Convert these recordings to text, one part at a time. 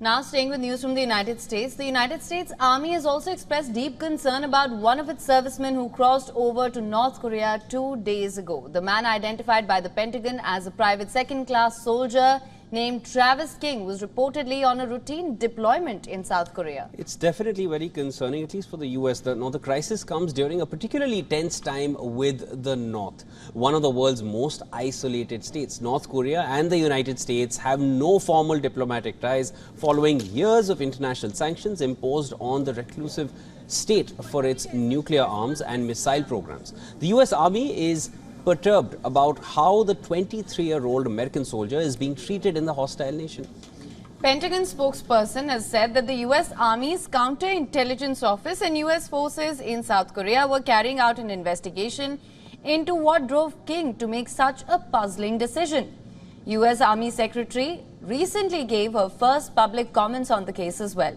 Now staying with news from the United States Army has also expressed deep concern about one of its servicemen who crossed over to North Korea 2 days ago. The man, identified by the Pentagon as a private second-class soldier named Travis King, was reportedly on a routine deployment in South Korea. It's definitely very concerning, at least for the US. The crisis comes during a particularly tense time with the North, one of the world's most isolated states. North Korea and the United States have no formal diplomatic ties following years of international sanctions imposed on the reclusive state for its nuclear arms and missile programs. The US Army is perturbed about how the 23-year-old American soldier is being treated in the hostile nation. Pentagon spokesperson has said that the U.S. Army's counterintelligence office and U.S. forces in South Korea were carrying out an investigation into what drove King to make such a puzzling decision. U.S. Army Secretary recently gave her first public comments on the case as well.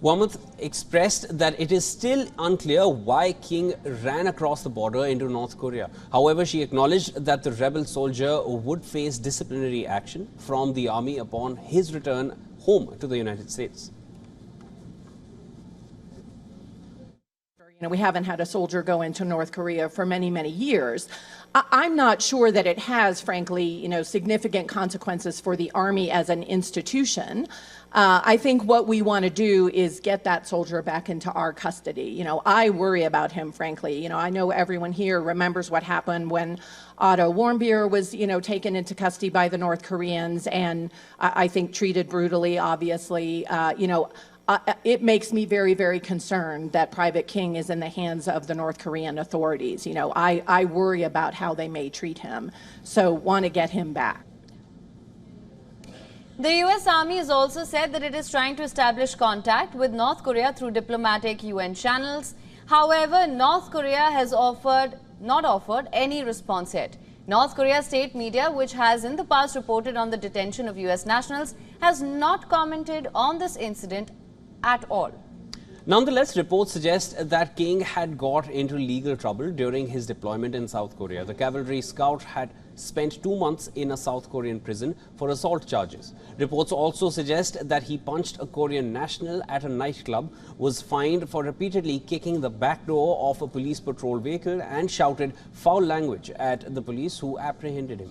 Wormuth expressed that it is still unclear why King ran across the border into North Korea. However, she acknowledged that the rebel soldier would face disciplinary action from the army upon his return home to the United States. We haven't had a soldier go into North Korea for many, many years. I'm not sure that it has, frankly, significant consequences for the Army as an institution. I think what we want to do is get that soldier back into our custody. I worry about him, frankly. I know everyone here remembers what happened when Otto Warmbier was, taken into custody by the North Koreans and I think treated brutally, obviously. It makes me very, very concerned that Private King is in the hands of the North Korean authorities. I worry about how they may treat him, so want to get him back. The U.S. Army has also said that it is trying to establish contact with North Korea through diplomatic UN channels. However, North Korea has not offered any response yet. North Korea state media, which has in the past reported on the detention of U.S. nationals, has not commented on this incident at all. Nonetheless, reports suggest that King had got into legal trouble during his deployment in South Korea. The cavalry scout had spent 2 months in a South Korean prison for assault charges. Reports also suggest that he punched a Korean national at a nightclub, was fined for repeatedly kicking the back door of a police patrol vehicle, and shouted foul language at the police who apprehended him.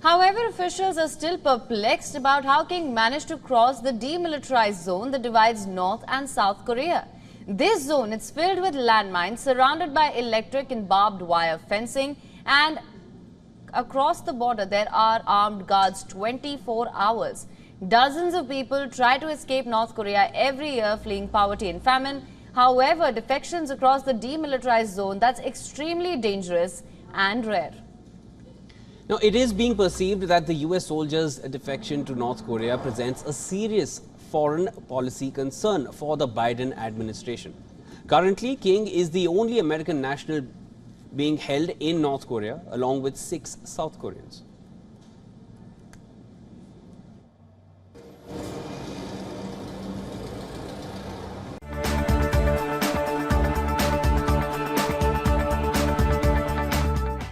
However, officials are still perplexed about how King managed to cross the demilitarized zone that divides North and South Korea. This zone is filled with landmines, surrounded by electric and barbed wire fencing, and across the border there are armed guards 24 hours. Dozens of people try to escape North Korea every year, fleeing poverty and famine. However, defections across the demilitarized zone, that's extremely dangerous and rare. Now, it is being perceived that the US soldiers' defection to North Korea presents a serious foreign policy concern for the Biden administration. Currently, King is the only American national being held in North Korea, along with 6 South Koreans.